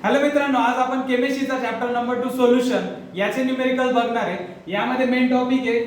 Hello मित्रांनो, आज आपण केमिस्ट्रीचा चॅप्टर नंबर 2 सोल्युशन याचे न्यूमेरिकल बघणार आहे। यामध्ये मेन टॉपिक आहे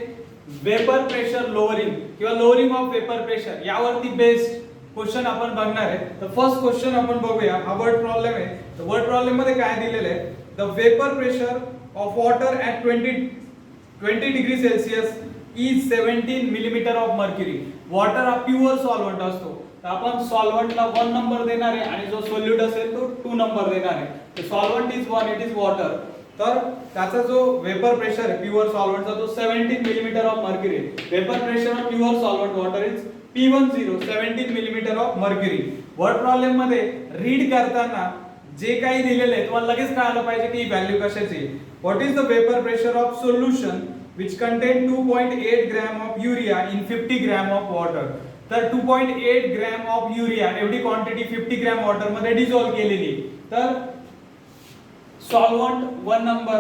वेपर प्रेशर लोअरिंग किंवा लोअरिंग ऑफ वेपर प्रेशर, यावरती बेस्ड क्वेश्चन आपण बघणार आहे। तर फर्स्ट क्वेश्चन आपण बघूया। हा वर्ड प्रॉब्लेम आहे। तर वर्ड प्रॉब्लेम मध्ये काय दिलेलं आहे, the vapour pressure of water at 20 degree Celsius is 17 millimetre of mercury. Water हा प्युअर सॉल्व्हेंट असतो, तर आपण सॉल्व्हेंटला 1 नंबर देणार आहे आणि जो सोल्यूट असेल तो 2 नंबर देणार आहे। तर solvent is 1, it is water, तर त्याचा जो वेपर प्रेशर आहे प्युअर सॉल्व्हेंटचा तो 17 millimetre of mercury. Vapour pressure of pure solvent water is P10, 17 millimetre of mercury. Word problem मध्ये रीड करताना जे काही दिलेले आहे तुम्हाला लगेच कळायला पाहिजे की ही व्हॅल्यू कशाची आहे। What is the vapour pressure of solution which contain 2.8 gram of urea in 50 gram of water। तर 2.8 ग्रॅम ऑफ युरिया एवढी क्वांटिटी 50 ग्रॅम वॉटर मध्ये डिसॉल्व केलेली। तर सॉल्व्हेंट 1 नंबर,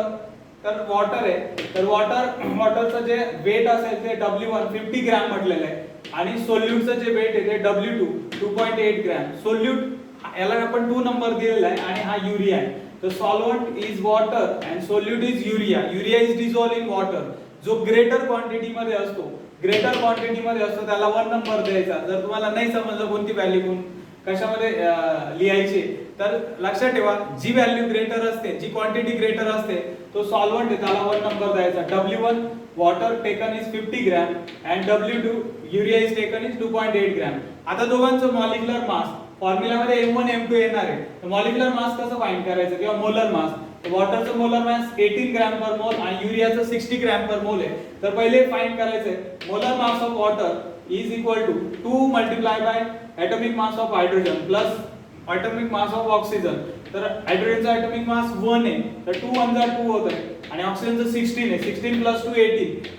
तर वॉटर आहे, तर वॉटरचं जे वेट असेल ते W1 50 ग्रॅम म्हटलेलं आहे आणि सोल्यूटचं जे वेट आहे ते W2 2.8 ग्रॅम। सोल्यूट याला आपण 2 नंबर दिलेला आहे आणि हा युरिया आहे। तर solvent is water and solute is urea. Urea is dissolve in water. जो ग्रेटर क्वांटिटी मध्ये असतो त्याला 1 नंबर द्यायचा। जर तुम्हाला नाही समजलं कोणती व्हॅल्यू कशामध्ये लिहायची, तर लक्षात ठेवा जी व्हॅल्यू ग्रेटर असते, जी क्वांटिटी ग्रेटर असते तो सॉल्व्हेंट आहे, त्याला 1 नंबर द्यायचा। W1 water taken is 50 gram and W2 urea is taken is 2.8 gram. आता दोघांचं मॉलिक्युलर मास फॉर्म्युला मध्ये M1 M2 येणार आहे। तर मॉलिक्युलर मास कसं फाइंड करायचं किंवा मोलर मास, वॉटरचं molar mass 18 gram per mole आणि युरियाचं 60 ग्रॅम पर मोल आहे। तर पहिले फाइंड करायचंय molar mass of water is equal to 2 multiply by atomic mass of hydrogen plus atomic mass of oxygen। तर हायड्रोजनचा atomic mass 1 आहे, तर 2 1 जा 2 होत आहे आणि ऑक्सिजनचं 16 आहे, 16 प्लस 2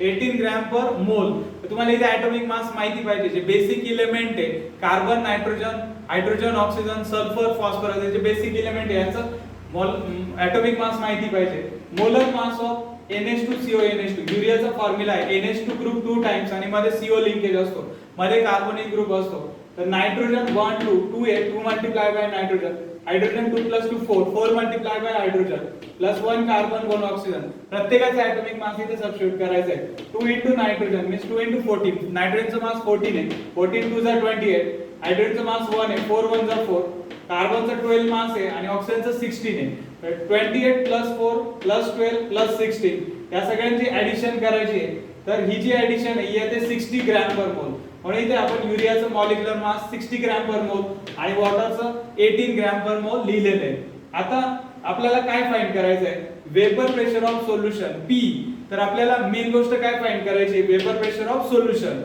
18 ग्रॅम पर मोल। तर तुम्हाला इथे atomic mass माहिती पाहिजे, जे बेसिक एलिमेंट आहे carbon nitrogen hydrogen oxygen sulphur phosphorus, जे बेसिक एलिमेंट आहे यांचं atomic mass माहिती पाहिजे। Molar mass of NH2CO NH2 युरियाचा फॉर्म्युला आहे NH2 ग्रुप 2 टाइम्स आणि मध्ये CO लिंकेज असतो, मध्ये कार्बोनिक ग्रुप असतो। तर नायट्रोजन 1 2 2 आहे, 2 multiply bye nitrogen, hydrogen 2 plus 2 4 4 multiply by hydrogen plus 1 carbon 1 oxygen. प्रत्येकाचे ॲटॉमिक मास इथे सबस्टिट्यूट करायचं आहे। 2 into नायट्रोजन मीन्स 2 into 14, नायट्रोजनचं मास 14 आहे, 14 2 जा 28, हायड्रोजनचं मास 1 आहे, 4 1 जा 4, कार्बनचं 12 मास आहे आणि ऑक्सिजनचं 16 आहे। तर 28 प्लस 4 प्लस 12 प्लस 16 या सगळ्यांची ऍडिशन करायची आहे। तर ही जी ऍडिशन आहे ही येते 60 ग्रॅम पर मोल, म्हणून इथे आपण युरियाचं molecular mass 60 gram per mole आणि वॉटरचं 18 ग्रॅम पर मोल लिहिलेलं आहे। आता आपल्याला काय फाइंड करायचं आहे, vapour pressure of solution P। तर आपल्याला मेन गोष्ट काय फाइंड करायची आहे, vapour pressure of solution.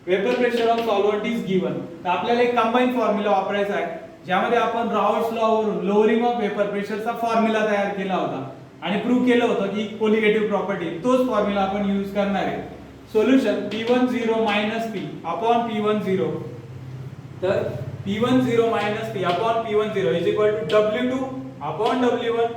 Vapour pressure of solvent is given. तर आपल्याला एक कंबाईन फॉर्म्युला वापरायचा आहे, ज्यामध्ये आपण राउल्ट्स लॉ वरून लोअरिंग ऑफ वेपर प्रेशरचा फॉर्म्युला तयार केला होता आणि प्रूव्ह केलं होतं की कोलिगेटिव्ह प्रॉपर्टी, तोच फॉर्म्युला आपण यूज करणार आहे। Solution P10 minus P upon P10, तर P10 minus P upon P10 is equal to W2 upon W1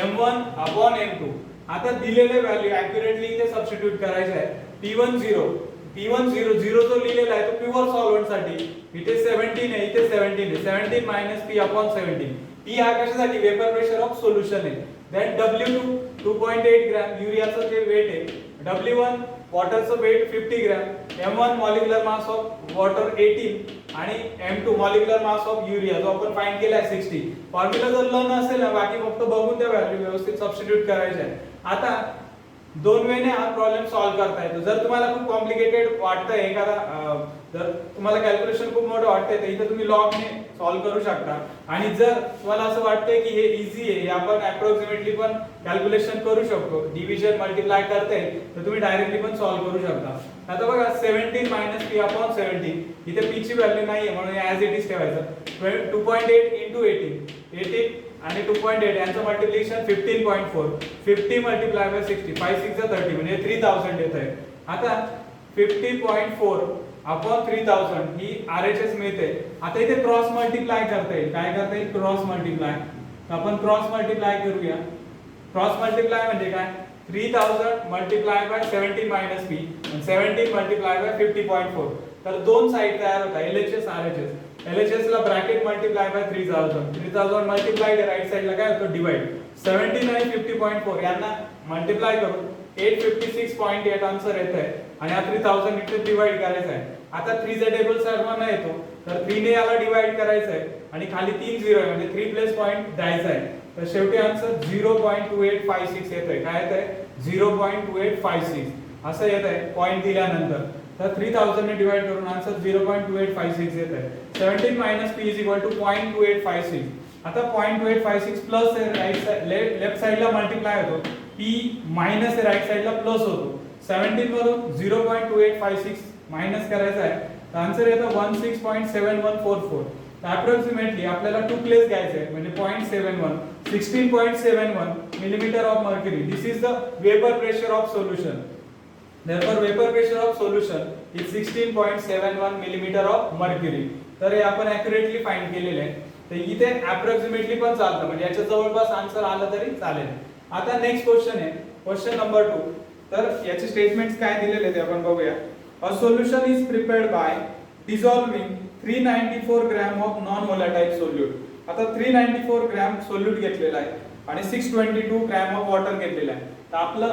M1 upon M2। आता दिलेले व्हॅल्यू ऍक्युरेटली इथे सबस्टिट्यूट करायचे आहे। P10 0 जो लिहिलेला आहे तो प्युअर सॉल्व्हेंट साठी, इथे 17 आहे, इथे 17 आहे, 17 minus P upon 17। P हा कशासाठी, वेपर प्रेशर ऑफ सोल्युशन आहे। देन W2 2.8 ग्रॅम युरियाचं जे वेट आहे, W1 वॉटरचं weight 50 gram, M1 molecular mass of water 18 आणि M2 molecular mass of urea जो आपण फाइंड केला आहे 60। फॉर्म्युला जर लर्न असेल ना, बाकी फक्त बघून त्या व्हॅल्यू व्यवस्थित सबस्टिट्यूट करायचे आहे। आता 2 वेने हा प्रॉब्लेम सॉल्व्ह करता येतो। जर तुम्हाला खूप कॉम्प्लिकेटेड वाटतंय एखादा, जर तुम्हाला कॅल्क्युलेशन खूप मोठं वाटतंय तर इथे तुम्ही लॉगने सॉल्व्ह करू शकता, आणि जर तुम्हाला असं वाटतंय की हे इझी आहे, आपण अप्रॉक्सिमेटली पण कॅल्क्युलेशन करू शकतो, डिव्हिजन मल्टिप्लाय करता येईल, तर तुम्ही डायरेक्टली पण सॉल्व्ह करू शकता। आता बघा 17 minus P upon 17, इथे P ची व्हॅल्यू नाहीये म्हणून ऍज इट इज ठेवायचं। 2.8 into 18 आणि 2.8 यांचं मल्टिप्लिकेशन 15.4, 50 मल्टिप्लाय बाय 60, 5 6 30 म्हणजे 3000 येत आहे। आता 50.4 अपॉन 3000 ही RHS मिळते। आता इथे क्रॉस मल्टिप्लाय करता येईल, काय करता येईल, क्रॉस मल्टिप्लाय। तर आपण क्रॉस मल्टिप्लाय करूया। क्रॉस मल्टिप्लाय म्हणजे काय, 3000 multiply by 17 minus P, 17 multiply by 50.4। तर दोन साइड तयार होतात LHS RHS। LHS ला bracket multiply by 3000 multiplied right साइडला काय होतं डिवाइड 17 आणि 50.4 यांना मल्टिप्लाय करून 856.8 आन्सर येत आहे आणि हा 3000 इथे डिवाइड करायचा आहे. आता 3 चा टेबल सर्वांना येतो तर 3 ने याला डिवाइड करायचं आहे आणि खाली 3 झिरो आहे म्हणजे 3 प्लस पॉइंट द्यायचा आहे. तर शेवटी आन्सर 0.2856 येत आहे. काय येत आहे 0.2856 असं येत आहे पॉइंट दिल्यानंतर. तर 3000 ने डिवाइड करून आन्सर 0.2856 येत आहे. 17 p is equal to 0.2856. आता 0.2856 प्लस राइट साइड लेफ्ट साइडला मल्टिप्लाय होतो p मायनस राइट साइडला प्लस होतो. 17 वरून 0.2856 मायनस करायचा आहे तर आन्सर येतो 16.7144. अप्रॉक्सिमेटली आपल्याला टू प्लेस घ्यायचे आहे म्हणजे 16.71 millimetre of mercury. This is the vapour pressure of solution. Therefore vapor pressure of solution is 16.71 millimeter of mercury. तर हे आपण ॲक्युरेटली फाइंड केलेले आहे. तर इथे अप्रॉक्सिमेटली पण चालतं म्हणजे याच्या जवळपास आन्सर आलं तरी चालेल. आता नेक्स्ट क्वेश्चन आहे क्वेश्चन नंबर 2. तर याचे स्टेटमेंट्स काय दिलेले आहेत ते आपण बघूया. A solution is prepared by dissolving 394 gram of non volatile solute. आता 394 ग्रॅम सोल्यूट घेतलेला आहे आणि 622 ग्रॅम ऑफ वॉटर घेतलेला आहे. तर आपलं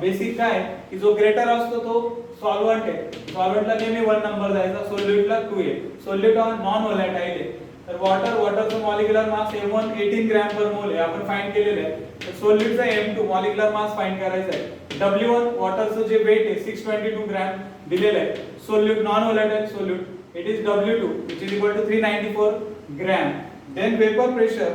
बेसिक काय की जो ग्रेटर असतो तो सॉल्व्हंट आहे. सॉल्व्हंटला नेहमी 1 नंबर द्यायचा, सोल्यूटला 2 आहे. सोल्यूट हा नॉन व्होलॅटाइल आहे. तर वॉटरचं molecular mass M1 18 gram per मोल आहे आपण फाइंड केलेलं आहे. तर सोल्यूटचा M2 मॉलिक्युलर मास फाइंड करायचा आहे. W1 वॉटरचं जे वेट आहे 622 ग्रॅम दिलेलं आहे. Solute non volatile solute it is W2 which is equal to 394 gram. Then vapor pressure,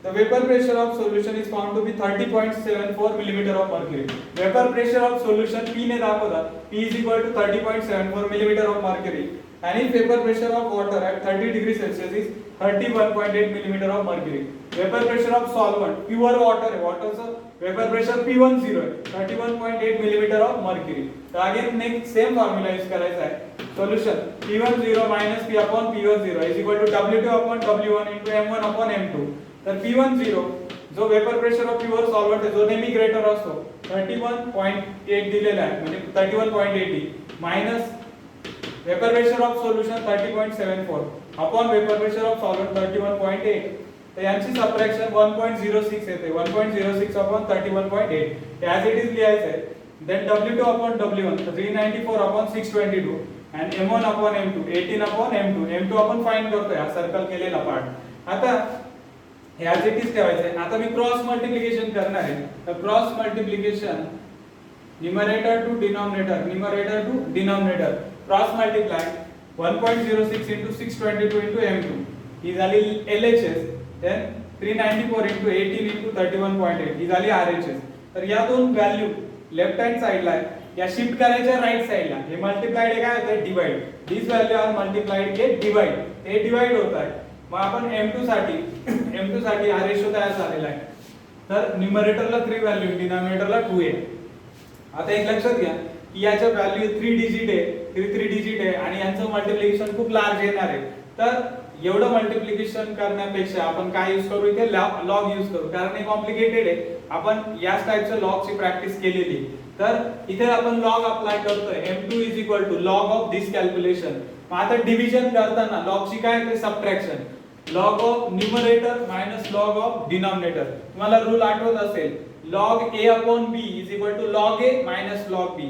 the vapor pressure of solution is found to be 30.74 millimeter of mercury. Vapor pressure of solution P ने दाखवतात. P is equal to 30.74 millimeter of mercury. And if vapor pressure of water at 30 degrees Celsius is 31.8 millimeter of mercury. Vapor pressure of solvent pure water है, water चं vapor pressure P10 है 31.8 millimeter of mercury. तो again next same formula use करायचा है. Solution P10 minus P upon P10 is equal to W2 upon W1 into M1 upon M2. तर P10 जो vapour pressure of pure solvent आहे जो नेहमी greater असतो 31.8 दिलेला आहे म्हणजे 31.80 minus vapour pressure of solution 30.74 upon vapour pressure of solvent 31.8. तर यांची सबट्रॅक्शन 1.06 येते. 1.06 अपॉन 31.8 ॲज इट इज लिहायचं आहे. Then W2 upon W1 394 upon 622 and M1 upon M2 18 upon M2. M2 आपण फाइंड करतोय हा सर्कल केलेला पार्ट. आता ॲज इट इज ठेवायचं आहे. आता मी क्रॉस मल्टिप्लिकेशन करणार आहे. तर cross multiplication numerator to denominator cross multiply 1.06 into 622 into M2 ही झाली LHS. देन 394 into 18 into 31.8 ही झाली RHS. तर या दोन व्हॅल्यू लेफ्ट हँड साइडला आहे या शिफ्ट करायच्या राइट साइडला. हे मल्टिप्लाइड काय होतं divide. This value are multiplied get divide. हे डिवाइड होत आहे. मग आपण M2 साठी हा रेशो तयार झालेला आहे. तर न्यूमरेटरला 3 व्हॅल्यू डिनॉमिनेटरला 2 आहे. आता एक लक्षात घ्या की याच्या व्हॅल्यू 3 डिजिट आहे 3 डिजिट आहे आणि यांचं मल्टिप्लिकेशन खूप लार्ज येणार आहे. तर एवढं मल्टिप्लिकेशन करण्यापेक्षा आपण काय यूज करू इथे लॉग यूज करू कारण हे कॉम्प्लिकेटेड आहे. आपण याच टाइपच्या लॉगची प्रॅक्टिस केलेली. तर इथे आपण लॉग अप्लाय करतोय. M2 is equal to log of this calculation. मग आता डिव्हिजन करताना लॉगची काय ते subtraction log of numerator minus log of denominator. तुम्हाला रूल आठवत असेल log a upon b is equal to log a minus log b.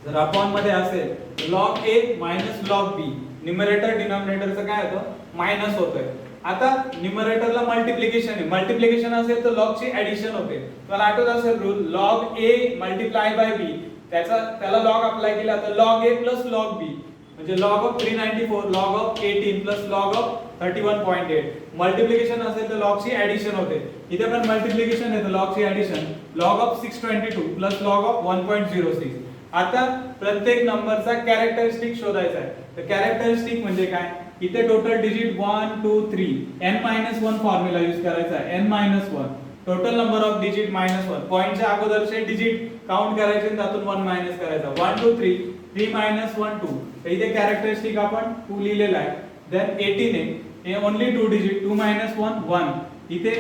जर अपॉन मध्ये असेल log a minus log b numerator डिनॉमिनेटरचं काय होतं मायनस होतंय. आता न्यूमरेटरला मल्टिप्लिकेशन आहे. मल्टिप्लिकेशन असेल तर log ची ऍडिशन होते. तुम्हाला आठवत असेल rule log a multiply by b त्याला log अप्लाय केला तर log a plus log b म्हणजे log of 394 log of 18 plus log of 31.8. Multiplication असेल तर log ची ऍडिशन होते. इथे पण मल्टिप्लिकेशन आहे तर log ची addition log of 622 plus log of 1.06. आता प्रत्येक नंबरचा कॅरेक्टरिस्टिक शोधायचा आहे. तर कॅरेक्टरिस्टिक म्हणजे काय इथे total digit 1 2 3 n-1 formula use करायचा आहे. n-1 total number of digit -1 पॉइंटच्या अगोदरचे डिजिट काउंट करायचे आणि त्यातून 1 मायनस करायचा. 1 2 3 3 -1 2. तर इथे कॅरेक्टरिस्टिक आपण 2 लिहिलेला आहे. देन 18 आहे हे ओन्ली 2 डिजिट 2 -1 1. इथे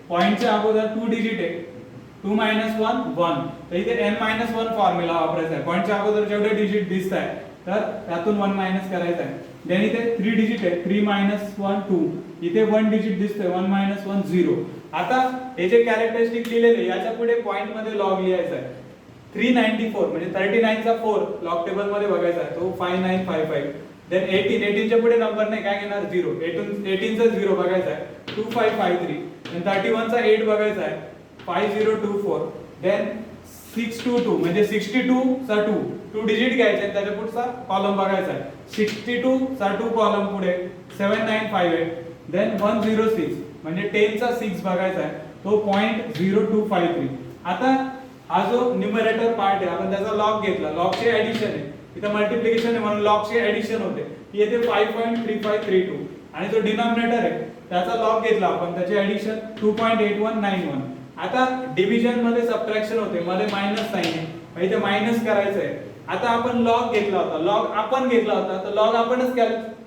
पॉइंटच्या अगोदर 2 डिजिट आहे 2 -1 1. तर इथे n-1 फॉर्म्युला वापरायचा आहे. पॉइंटच्या अगोदर जेवढे डिजिट दिसत आहे तर त्यातून 1 मायनस करायचं आहे. देन इथे 3 डिजिट आहे, 3 मायनस 1 2, इथे 1 डिजिट दिसतोय, 1 मायनस 1 0. आता हे जे कॅरेक्टरिस्टिक लिहिलेले याच्या पुढे पॉइंट मध्ये लॉग लिहायचा आहे. 394 म्हणजे 39 चा 4 लॉग टेबल मध्ये बघायचा आहे, तो 5955. देन 18 च्या पुढे नंबर नाही, काय घेणार 0. 18 चा 0 बघायचा आहे, 2553. देन 31 चा 8 बघायचा आहे, 5024. देन 622 म्हणजे 62 चा 2 डिजिट घ्यायचे, त्याच्या पुढचा कॉलम बघायचा आहे. 62 चा 2 कॉलम पुढे 7958. देन 106 म्हणजे 10 चा 6 बघायचा आहे, तो 0.0253. आता हा जो न्यूमरेटर पार्ट आहे आपण त्याचा लॉग घेतला, लॉगचे ऍडिशन आहे, इथं मल्टिप्लिकेशन आहे म्हणून लॉगचे ऍडिशन होते, येथे 5.3532. आणि जो डिनॉमिनेटर आहे त्याचा लॉग घेतला आपण, त्याचे ऍडिशन 2.8191. आता डिव्हिजन मध्ये सबट्रॅक्शन होते, मध्ये मायनस साइन आहे, इथे मायनस करायचं आहे. आता आपण लॉग घेतला होता, लॉग आपण घेतला होता, तर लॉग आपणच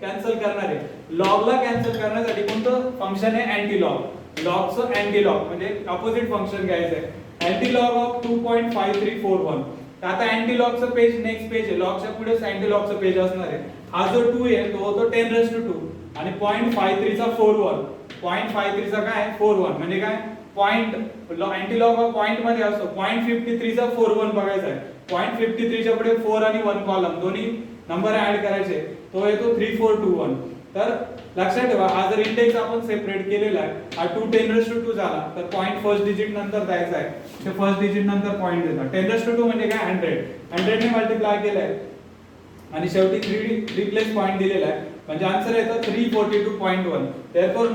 कॅन्सल करणार आहे. लॉगला कॅन्सल करण्यासाठी कोणतं फंक्शन आहे, अँटी लॉग. लॉगचं अँटी लॉग म्हणजे अपोजिट फंक्शन घ्यायचं आहे, अँटी लॉग ऑफ 2.5341. तर आता अँटी लॉगचं पेज नेक्स्ट पेज आहे, लॉगच्या पुढेच अँटी लॉगचं पेज असणार आहे. हा जो 2 आहे तो होतो 10⁻², आणि 0.53 चा 41, 0.53 चा काय 41 म्हणजे काय point, anti log of point मध्ये असतो. 0.53 चा 41 बघायचा आहे, 0.53 च्या पुढे 4 आणि 1 कॉलम दोन्ही नंबर ऍड करायचे, तो येतो 3421. तर लक्षात ठेवा, हा जर इंडेक्स आपण सेपरेट केलेला आहे, हा 2 10⁻² झाला, तर पॉइंट फर्स्ट डिजिट नंतर द्यायचा आहे, ते फर्स्ट डिजिट नंतर पॉइंट देतात. 10⁻² म्हणजे काय 100 ने मल्टिप्लाय केलाय आणि शेवटी 3 प्लेस पॉइंट दिलेला आहे, म्हणजे आन्सर येतो 342.1. therefore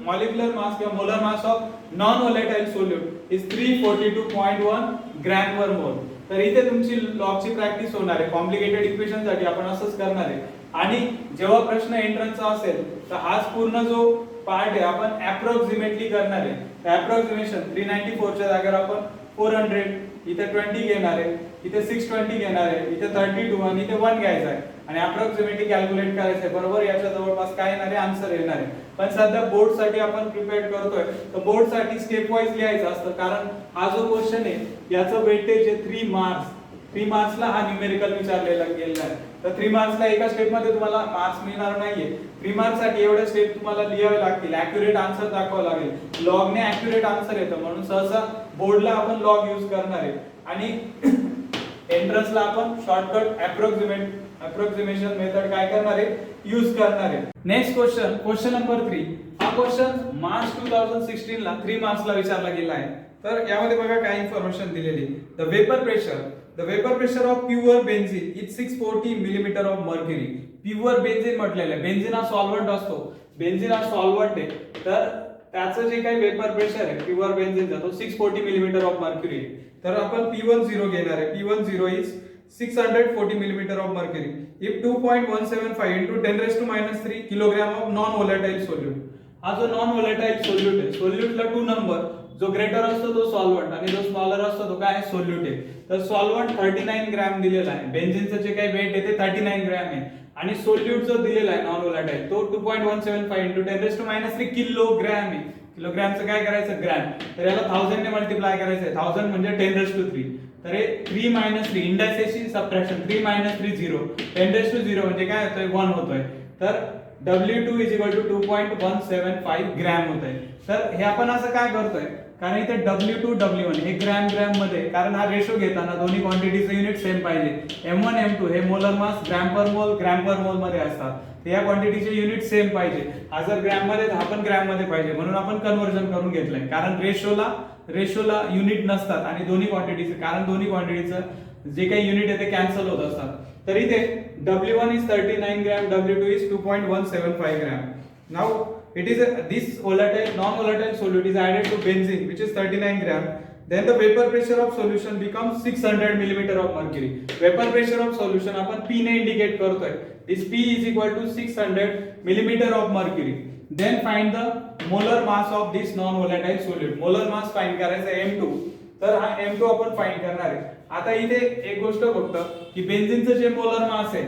molecular mass किंवा molar mass of non volatile solute is 342.1 gram per mole. तर इथे तुमची लॉगची प्रॅक्टिस होणार आहे. कॉम्प्लिकेटेड इक्वेशन साठी आपण असंच करणार आहे, आणि जेव्हा प्रश्न एंट्रन्सचा असेल तर हाच पूर्ण जो पार्ट आहे आपण अप्रॉक्सिमेटली करणार आहे. अप्रॉक्सिमेशन 394 च्या जागेवर आपण 400, इथे 20 घेणार आहे, इथे 620 घेणार आहे, इथे 32 आणि इथे 1 घ्यायचा आहे, आणि अप्रॉक्सिमेटली कॅल्क्युलेट करायचं आहे. बरोबर याच्या जवळपास काय येणार आहे, आन्सर येणार आहे. पण सध्या बोर्ड साठी आपण प्रिपेअर करतोय, तर बोर्ड साठी स्टेप वाईज लिहायचं असतं, कारण हा जो क्वेश्चन आहे याचं वेटेज आहे 3 मार्क्स. 3 मार्क्सला हा न्यूमेरिकल विचारलेला गेलेला आहे. तर 3 मार्क्सला एका स्टेप मध्ये तुम्हाला मार्क्स मिळणार नाहीये. 3 मार्क्स साठी एवढे स्टेप तुम्हाला लिहावे लागतील, ऍक्युरेट आन्सर दाखवावं लागेल. लॉगने ऍक्युरेट आन्सर येतं, म्हणून सहसा बोर्डला आपण लॉग यूज करणार आहे, आणि एंट्रन्सला आपण शॉर्टकट अप्रॉक्सिमेशन मेथड काय करणार आहे, यूज करणार आहे. Next question number 3. हा क्वेश्चन मार्च 2016 ला 3 मार्क्सला विचारला गेला आहे. तर यामध्ये बघा काय इन्फॉर्मेशन दिलेली. The vapour pressure of pure benzene is 640 millimetre of mercury. Pure benzene म्हटलेलं आहे, बेन्झीन हा सॉल्व्हंट असतो, बेन्झीन हा सॉल्व्हंट आहे, तर त्याचं जे काही वेपर प्रेशर आहे प्युअर बेन्झीनचा तो 640 मिलीमीटर ऑफ मर्क्युरी आहे. तर आपण P10 घेणार आहे. P10 is 640 millimeter of mercury. If 2.175 into 10⁻³ kilogram of non volatile solute. हा जो नॉन व्होलेटाइल सोल्यूट आहे, सोल्यूटला 2 नंबर, जो ग्रेटर असतो तो सॉल्व्हंट आणि जो स्मॉलर असतो तो काय सोल्यूट आहे. तर सॉल्व्हंट 39 ग्रॅम दिलेला आहे, बेन्झीनचं जे काही वेट आहे ते 39 ग्रॅम आहे, आणि सोल्यूट जो दिलेला आहे नॉन व्होलेटाइल तो 2.175 into 10⁻³ किलोग्रॅम आहे. किलोग्रॅमचं काय करायचं ग्रॅम, तर याला 1000 ने मल्टिप्लाय करायचं आहे. 1000 म्हणजे 10⁻³. तर हे 3 - 3 इंडायसेसची सबट्रॅक्शन, 3 - 3 0, 10⁻0 म्हणजे काय होतोय 1 होतोय. तर W2 = 2.175 ग्रॅम होतंय. तर हे आपण असं काय करतोय, कारण इथे W2 W1 हे ग्रॅम मध्ये, कारण हा रेशो घेताना दोन्ही क्वांटिटीचे युनिट सेम पाहिजे. M1 M2 हे मोलर मास ग्रॅम पर मोल मध्ये असतात, तर या क्वांटिटीचे युनिट सेम पाहिजे. हा जर ग्रॅम मध्ये तर आपण ग्रॅम मध्ये पाहिजे, म्हणून आपण कन्वर्जन करून घेतलंय. कारण रेशोला युनिट नसतात आणि दोन्ही क्वांटिटीचे, कारण दोन्ही क्वांटिटीचं जे काही युनिट आहे ते कॅन्सल होत असतात. तर इथे W1 is 39 gram, W2 is 2.175 gram. Now it is this non-volatile solute is added to benzene which is 39 gram. Then the vapor pressure of solution becomes 600 millimeter of mercury. Vapor pressure of solution आपण P ने indicate करतोय. This P is equal to 600 millimeter of mercury. Then find the molar mass of this non-volatile solute. Molar mass find करायचा आहे M2. तर हा M2 आपण find करणार आहे. आता इथे एक गोष्ट बघतो की बेन्झीनचं जे मोलर मास आहे,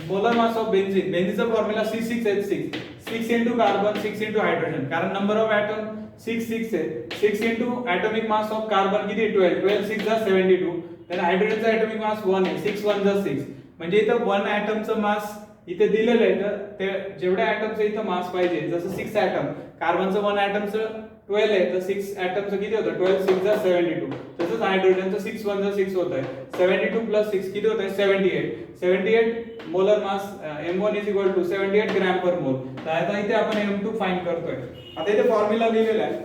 मोलर मास ऑफ बेन्झीनचा formula C6H6, 6 into carbon 6 into hydrogen, कारण नंबर ऑफ एटम 6 आहे. 6 into atomic mass of carbon किती 12, 12 6 जा 72. then हायड्रोजनचा atomic mass 1 आहे, 6 1 जा 6. म्हणजे इथं 1 ॲटमचं मास इथे दिलेलं आहे, तर ते जेवढ्या ॲटमचं इथं मास पाहिजे, जसं 6 ॲटम, कार्बनचं 1 ॲटमचं 12 आहे, तर 6 ॲटमचं किती होतं, 12 6 जा 72. तसंच हायड्रोजनचं 6 1 जा 6 होत आहे, 72 प्लस 6 किती होत आहे, 78 molar mass M1 is equal to 78 gram per mole. तर आता इथे आपण M2 फाइंड करतोय. आता इथे फॉर्म्युला लिहिलेला आहे,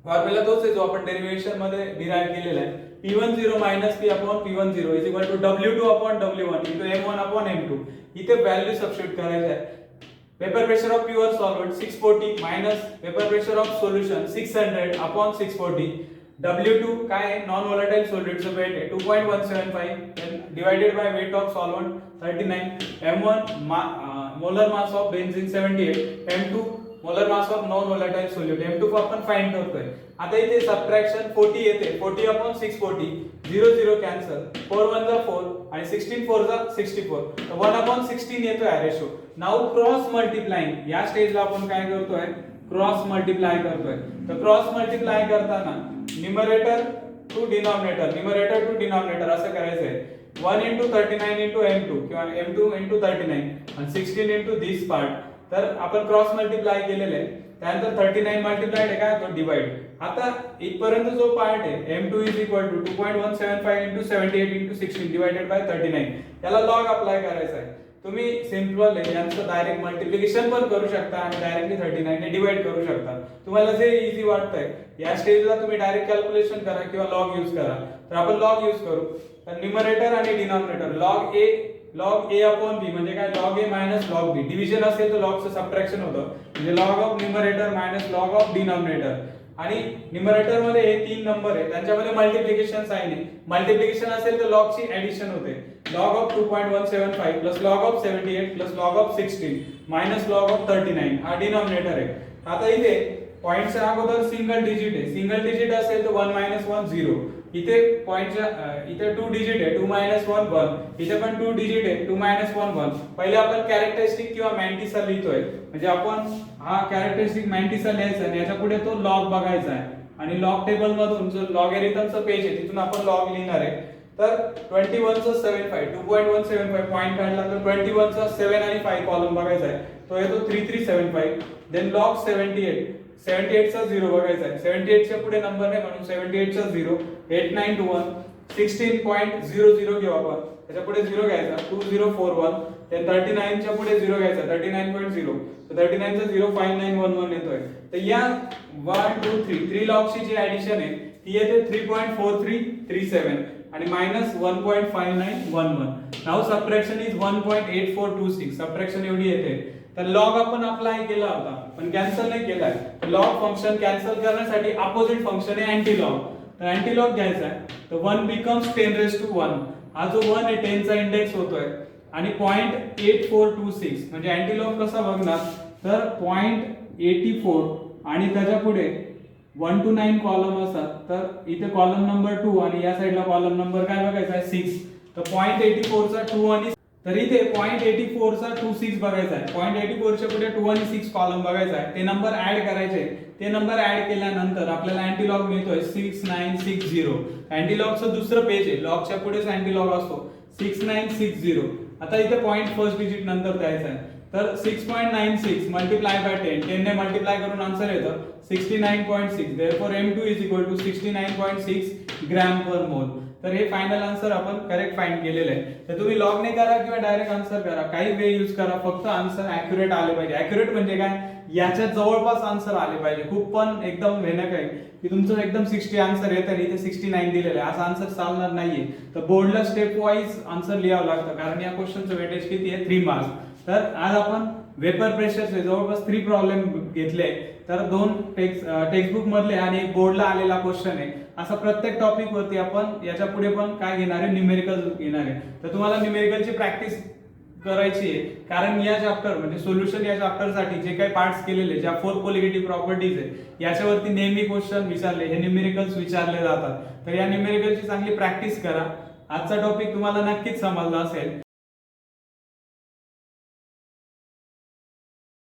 फॉर्म्युला तोच आहे जो आपण डेरिव्हेशन मध्ये डिराइव्ह केलेला आहे. P10 minus P upon P10 is equal to W2 upon W1 into M1 upon M2. इथे व्हॅल्यू सबस्टिट्यूट करायचं आहे. Vapour pressure of pure solvent 640 minus vapour pressure of solution 600 upon 640. W2 काय आहे, non व्होलेटाइल सॉलिडचं weight आहे 2.175 divided by weight of solvent 39. M1 molar mass of benzene 78. M2 molar mass of non volatile solute. M2 आपण find करतोय. आता इथे subtraction 40 येते, 40 upon 640, 0 0 cancel, 4 1 जा 4 आणि 16 4 जा 64, तर 1 अपॉन 16 येतोय हा रेशो. नाउ क्रॉस मल्टिप्लाइंग, या स्टेजला आपण काय करतोय, क्रॉस मल्टिप्लाय करतोय. तर क्रॉस मल्टिप्लाय करताना न्यूमरेटर टू डिनॉमिनेटर असं करायचंय. 1 into 39 into M2 किंवा M2 into 39 आणि 16 into this part. तर आपण क्रॉस मल्टिप्लाय केलेले आहे, त्यानंतर 39 मल्टिप्लाइड आहे काय, तो डिवाइड. आता इथपर्यंत जो पार्ट आहे M2 is equal to 2.175 into 78 into 16 divided by 39, याला लॉग अप्लाय करायचा आहे. तुम्ही सिंपल आहे यांचं डायरेक्ट मल्टिप्लिकेशन पण करू शकता आणि डायरेक्टली 39 ने डिवाइड करू शकता, तुम्हाला जे इझी वाटतंय. या स्टेजला तुम्ही डायरेक्ट कॅल्क्युलेशन करा किंवा लॉग यूज करा. तर आपण लॉग यूज करू. तर न्यूमरेटर आणि denominator log a upon b म्हणजे काय, log a minus log b. Division असेल तर लॉगचं सबट्रॅक्शन होतं, म्हणजे log of numerator minus log of denominator. आणि न्यूमरेटर मध्ये हे 3 नंबर आहे, त्यांच्यामध्ये मल्टिप्लिकेशन साइन आहे. मल्टिप्लिकेशन असेल तर लॉगची ऍडिशन होते. Log of 2.175 plus log of 78 plus log of 16 minus log of 39 हा डिनॉमिनेटर आहे. आता इथे पॉइंटच्या अगोदर सिंगल डिजिट आहे, सिंगल डिजिट असेल तर 1 - 1 0. इथे पॉइंटच्या इथे 2 डिजिट आहे, 2 - 1 1. इथे पण 2 डिजिट आहे, 2 - 1 1. पहिले आपण कॅरेक्टरिस्टिक किंवा मॅन्टिसा लिहितोय, म्हणजे आपण हा कॅरेक्टरिस्टिक मॅन्टिसा लिहायचा आणि याच्या पुढे तो लॉग बघायचा आहे. आणि लॉग टेबल मधून जो लॉगॅरिथमचं पेज आहे तिथून आपण लॉग लिहिणार आहे. तर 21 चा 75 2.175 पॉइंट काढला तर 21 चा 7 आणि 5 कॉलम बघायचा आहे, तो येतो 3375. देन लॉग 78 चा 0 बघायचा आहे, 78 च्या पुढे नंबर नाही म्हणून 78 चा 0. 8921 16.00 घेऊ आपण, त्याच्या पुढे 0 घ्यायचा 2041. देन 39 च्या पुढे 0 घ्यायचा 39.0, तर 39 चा 0 5911 येतोय. तर या 1 2 3 लॉगची जी ऍडिशन आहे ती येते 3.4337 आणि minus 1.5911. Now subtraction is 1.8426, subtraction एवढी येते. तर लॉग आपण अप्लाय केला होता पण कॅन्सल नाही केलाय. लॉग फंक्शन कॅन्सल करण्यासाठी अपोजिट फंक्शन आहे अँटी लॉग. तर अँटी लॉग घ्यायचा आहे, तर 1 बिकम्स 10⁻⁴. हा जो 1 आहे 10 चा इंडेक्स होतोय आणि 0.8426 म्हणजे अँटी लॉग कसा बघणार, तर 0.84 आणि त्याच्या पुढे 1 to 9 कॉलम असतात, तर इथे कॉलम नंबर 2 आणि या साइडला कॉलम नंबर काय बघायचा आहे 6. तर 0.84 चा 2 आणि तर इथे 0.84 चा 26 बघायचा आहे. 0.84 च्या पुढे 2 आणि 6 कॉलम बघायचा आहे, ते नंबर ऍड करायचे. ते नंबर ऍड केल्यानंतर आपल्याला अँटीलॉग मिळतोय 6960. अँटीलॉगचं दुसरं पेज आहे, लॉगच्या पुढेच अँटीलॉग असतो 6960. आता इथे पॉइंट फर्स्ट डिजिट नंतर द्यायचा आहे, तर 6.96 मल्टिप्लाय बाय 10, 10 ने मल्टिप्लाय करून आन्सर येतं 69.6. Therefore M2 is equal to 69.6 gram per mole. तर हे फायनल आन्सर आपण करेक्ट फाइंड केलेलं आहे. तर तुम्ही लॉग ने करा किंवा डायरेक्ट आन्सर करा, काही वे यूज करा, फक्त आन्सर ऍक्युरेट आले पाहिजे. ऍक्युरेट म्हणजे काय, याच्या जवळपास आन्सर आले पाहिजे. खूप पण एकदम मेहनत आहे की तुमचं एकदम 60 आन्सर येतं आणि इथे 69 दिलेलं आहे, असं आन्सर चालणार नाहीये. तर बोर्डला स्टेप वाईज आन्सर लिहावं लागतं, कारण या क्वेश्चनचं वेटेज किती आहे 3 मार्क्स. तर आज आपण वेपर प्रेशरचे जवळपास 3 प्रॉब्लेम घेतले. तर 2 टेक्स्टबुक मधले आणि एक बोर्डला आलेला क्वेश्चन आहे. असा प्रत्येक टॉपिक वरती आपण याच्या पुढे पण काय घेणार आहे, न्यूमेरिकल घेणार आहे. तर तुम्हाला न्यूमेरिकलची प्रॅक्टिस करायची आहे, कारण या चॅप्टर म्हणजे सोल्युशन या चॅप्टर साठी जे काही पार्ट्स केलेले, ज्या 4 कोलिगेटिव्ह प्रॉपर्टीज आहे याच्यावरती नेहमी क्वेश्चन विचारले, हे न्यूमेरिकल्स विचारले जातात. तर या न्यूमेरिकलची चांगली प्रॅक्टिस करा. आजचा टॉपिक तुम्हाला नक्कीच समजला असेल.